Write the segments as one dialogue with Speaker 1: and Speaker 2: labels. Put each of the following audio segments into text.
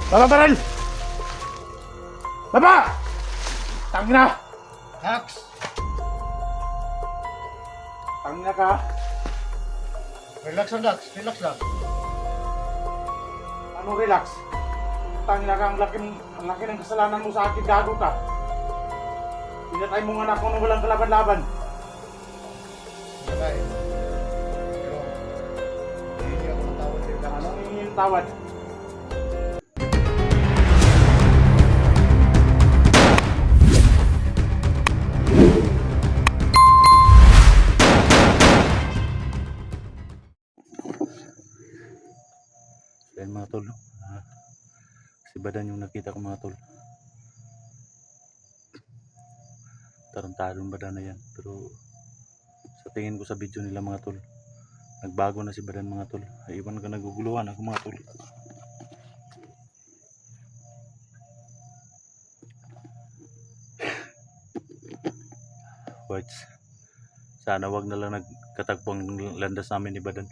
Speaker 1: Baba, baril! Baba! Tangina!
Speaker 2: Hax!
Speaker 1: Tangina ka!
Speaker 2: Relax lang, Dax. Relax lang.
Speaker 1: Ano relax? Tangina ka, ang laki ng kasalanan mo sa akin, gago ka. Pinatay mo nga anak mo nung walang kalaban-laban.
Speaker 2: Patay. Pero, hindi ako natawad sa'yo, Dax.
Speaker 1: Anong hihingi yung tawad?
Speaker 3: Ayan mga tol, si Badan yung nakita ko mga tol. Tarantadong Badan na yan, pero sa tingin ko sa video nila mga tol, nagbago na si Badan mga tol. Iwan ka, naguguluhan ako mga tol. Words, sana wag na lang nagkatagpong landas namin ni Badan.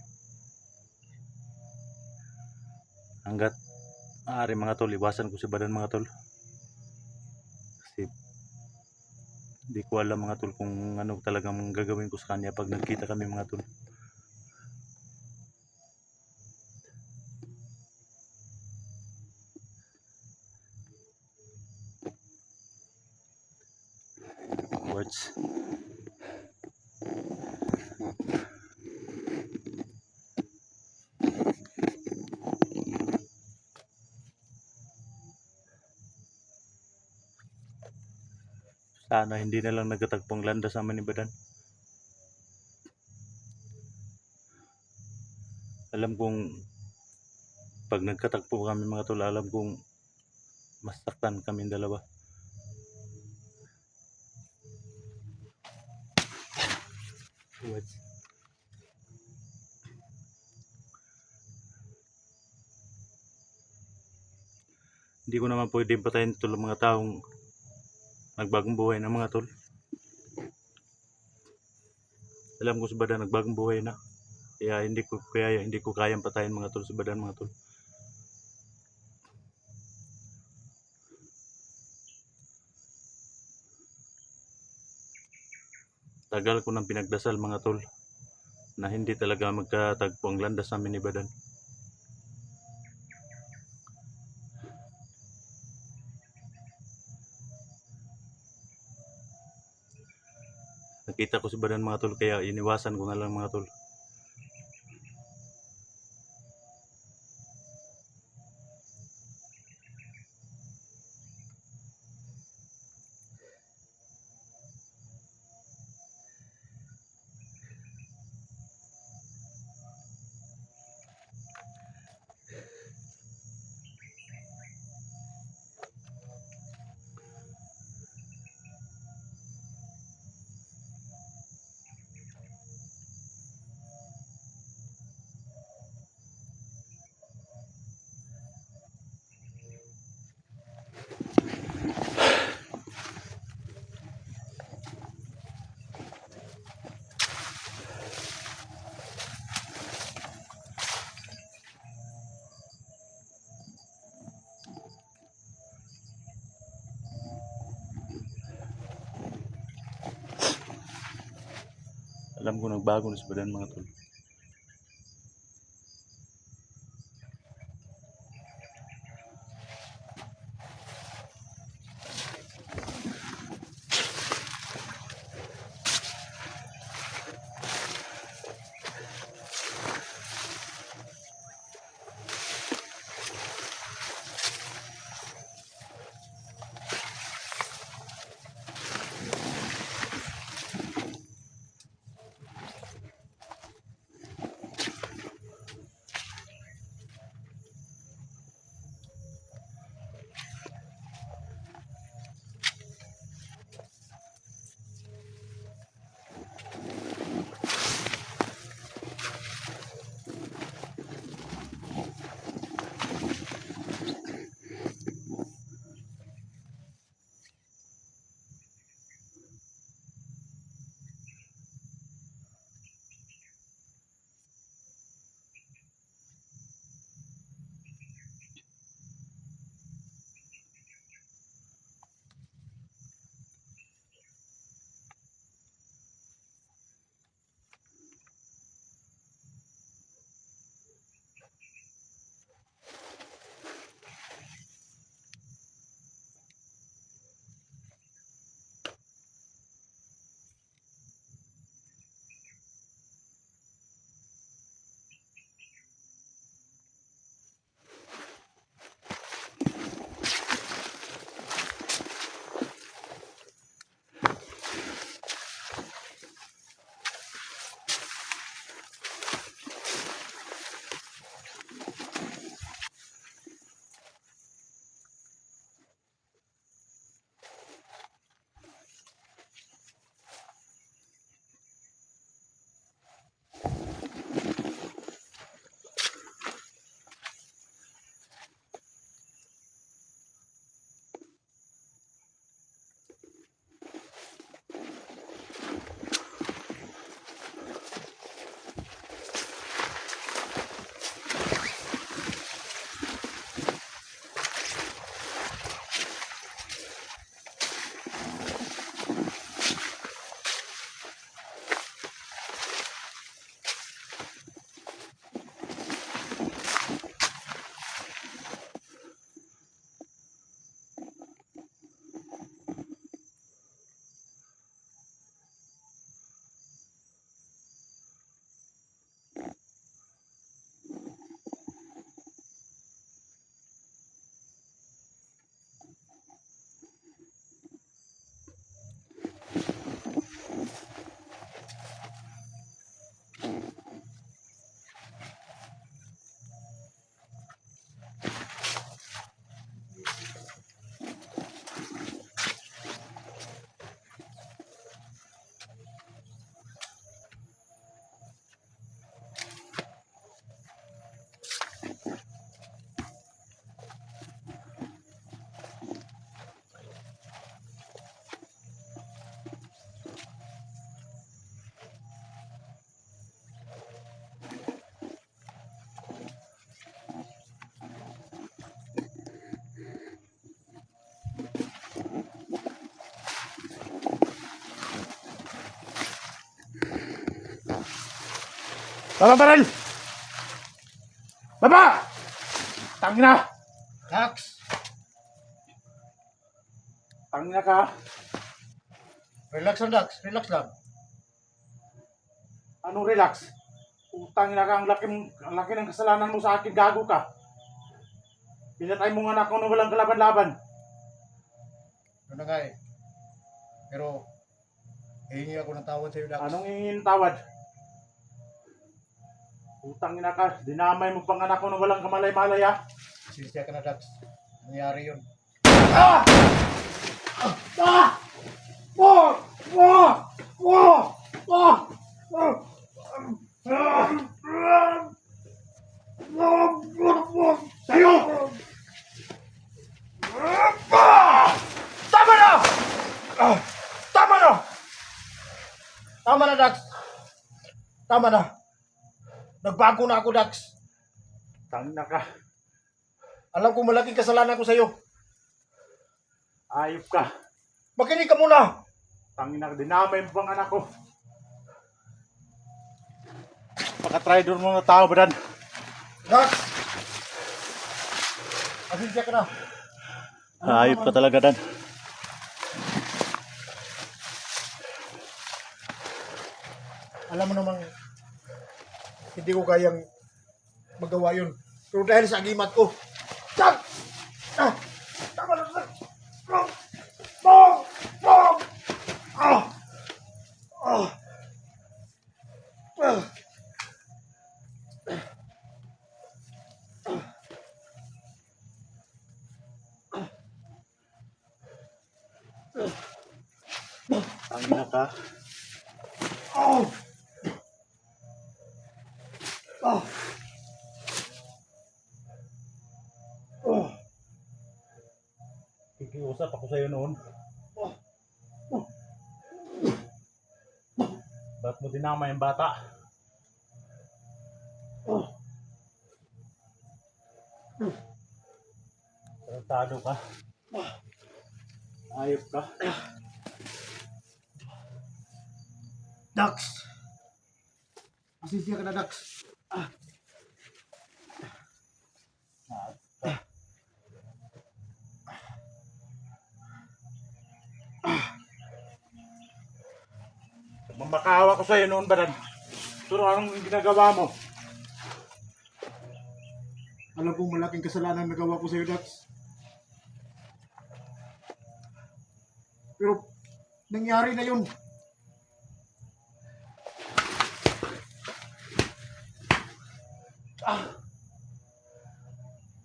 Speaker 3: Hanggat maaari mga tol, iwasan ko si Badan mga tol. Kasi hindi ko alam mga tol kung ano talagang gagawin ko sa kanya pag nagkita kami mga tol. Words. Sana hindi na lang nagkatagpong landas naman ni Badan. Alam kong pag nagkatagpo kami mga tol, alam kong masaktan kami dalawa. What? Hindi ko naman pwedeng patayin tol mga taong nagbagong buhay na mga tol. Alam ko si Badan nagbagong buhay na. Kaya hindi ko kayang patayin mga tol si Badan mga tol. Tagal ko nang pinagdasal mga tol na hindi talaga magkatagpo ang landas namin ni Badan. Nakita ko si Badan mga tol, kaya iniwasan ko na lang mga tol. Alam ko nagbago na si Badan mga tol.
Speaker 1: Baba baril! Baba! Tangina!
Speaker 2: Dax!
Speaker 1: Tangina ka!
Speaker 2: Relax lang, Dax. Relax lang.
Speaker 1: Anong relax? Tangina ka, ang laki ng kasalanan mo sa akin, gago ka. Pinatay mo nga anak ko nung walang kalaban-laban.
Speaker 2: Ano na nga eh. Pero, hihingi ako ng tawad sa'yo, Dax.
Speaker 1: Anong hingin tawad? Utang ina ka, dinamay mo pang anak ko nung walang kamalay-malay ha?
Speaker 2: Sinsya ka na, Dax. Nangyari yun.
Speaker 1: Ah! Ah! Oh! Oh! Oh! Oh! Oh! Tayo!
Speaker 2: Tama na! Tama na! Tama na, Dax. Tama na. Nagbago na ako, Dax.
Speaker 1: Tangina ka,
Speaker 2: Alam ko malaking kasalanan ko sa'yo.
Speaker 1: ayop ka.
Speaker 2: Makinig ka muna.
Speaker 1: Tangina ka, dinamay mo pang anak ko. Pagka-try doon mo na tao ba dan?
Speaker 2: Dax! Asinsya ka na.
Speaker 3: Ayop ka talaga, Dan.
Speaker 2: Alam mo namang hindi ko kayang magawa yun. Pero dahil sa agimat ko. Dax! Tama na, Dax!
Speaker 3: Tangina ka.
Speaker 1: Kikiusap ako sa'yo noon. Ba't mo dinamay ang bata? Tratado ka. Ayop ka.
Speaker 2: Dax! Asinsya ka na, Dax.
Speaker 1: Mamakawa ko sa'yo noon ba dan? Pero anong ginagawa mo?
Speaker 2: Alam kong malaking kasalanan na gawa ko sa'yo, Dax. Pero, nangyari na yun.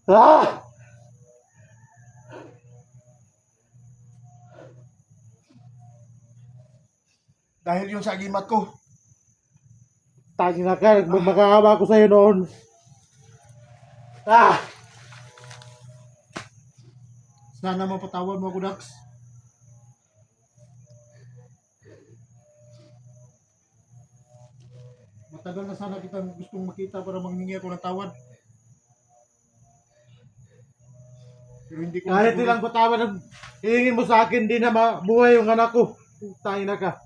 Speaker 1: Ah!
Speaker 2: Dahil yun sa agimat ko.
Speaker 1: Tangina ka, mamakawa ko sa'yo noon. Ah!
Speaker 2: Sana mapatawad mo ako, Dax. Matagal na sana kitang gustong makita para manghingi ako ng tawad. Pero hindi ko
Speaker 1: Kahit
Speaker 2: masiguro.
Speaker 1: ilang patawad ang hihingin mo sa akin, di na mabuhay yung anak ko. Tangina ka.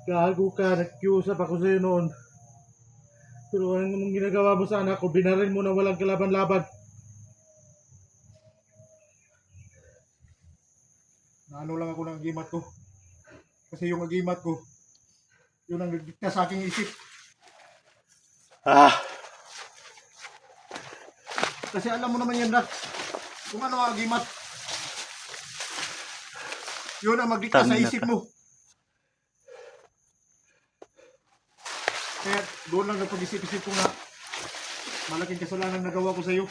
Speaker 1: Gago ka, nakikiusap ako sa'yo noon. Pero anong ginagawa mo sa anak ko? Binaril mo na walang kalaban-laban.
Speaker 2: Naano lang ako ng agimat ko. Kasi yung agimat ko, yun ang nagdikta sa aking isip.
Speaker 3: Ah!
Speaker 2: Kasi alam mo naman yan, Dax. Kung ano ang agimat, yun ang magdikta sa
Speaker 3: Tangina
Speaker 2: isip
Speaker 3: ka.
Speaker 2: mo. Kaya doon lang napag-isip-isip ko na malaking kasalanan na nagawa ko sa iyo.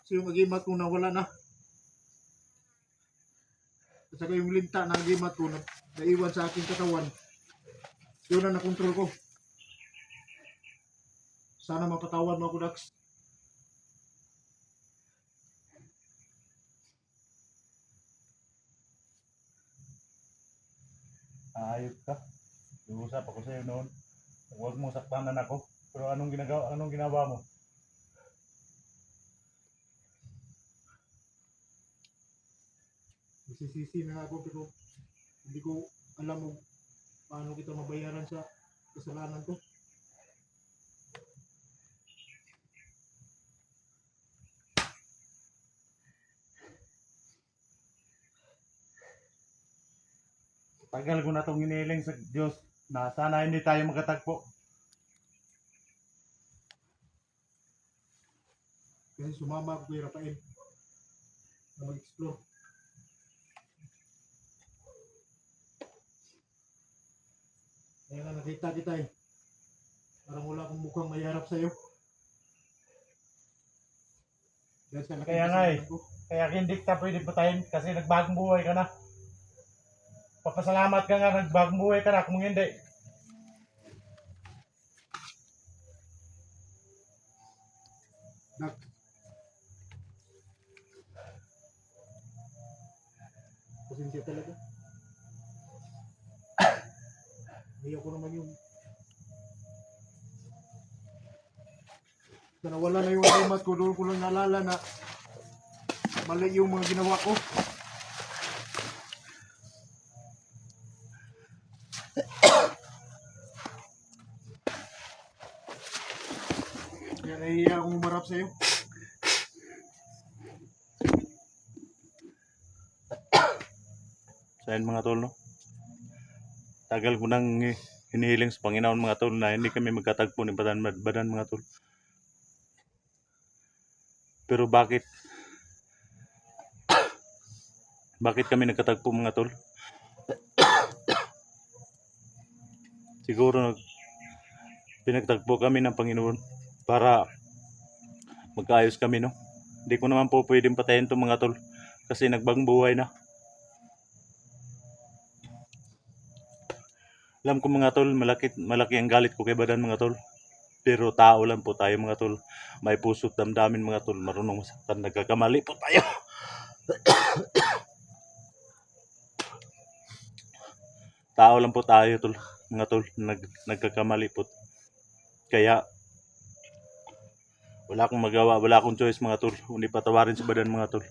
Speaker 2: Kasi yung agimat ko nawala na. At saka yung linta na agimat ko na naiwan sa aking katawan, yun ang nakontrol ko. Sana mapatawad mo ako, Dax.
Speaker 1: Ayop ka. Iusap ako sa'yo noon.
Speaker 3: Huwag mong saktanan ako. Pero anong ginawa mo?
Speaker 2: Nasisisi na ako pero hindi ko alam kung paano kita mabayaran sa kasalanan ko.
Speaker 3: Tagal ko na itong hinihiling sa Diyos na sana hindi tayo magkatagpo.
Speaker 2: Kasi sumama ako kay Rafael na mag-explore. Kaya nga nakita kita eh. Parang wala akong mukhang mayarap sa'yo. Dahil sa laking
Speaker 3: Kaya nga eh.
Speaker 2: kasalanan ko.
Speaker 3: Kaya hindi ka pwede patayin kasi nagbagong buhay ka na. Papasalamat ka nga nagbagong buhay ka na kung hindi.
Speaker 2: Nak. Pasensya talaga. Ayaw ko naman yung na nawala na yung alimat ko, doon ko lang naalala na mali yung mga ginawa ko. Kaya nahihiya akong umarap sa'yo.
Speaker 3: So yun mga tol, no? Tagal ko nang hinihiling sa Panginoon mga tol na hindi kami magkatagpo ni badan mga tol. Pero bakit kami nagkatagpo mga tol? Siguro pinagtagpo kami ng Panginoon para magkaayos kami, no? Hindi ko naman po pwedeng patayin itong mga tol kasi nagbagong buhay na. Alam ko mga tol, malaki ang galit ko kay badan mga tol. Pero tao lang po tayo mga tol. May puso't damdamin mga tol. Marunong masaktan, nagkakamali po tayo. Tao lang po tayo tol, mga tol. Nagkakamali po. Kaya wala akong magawa, wala akong choice mga tol. Kundi patawarin si badan mga tol.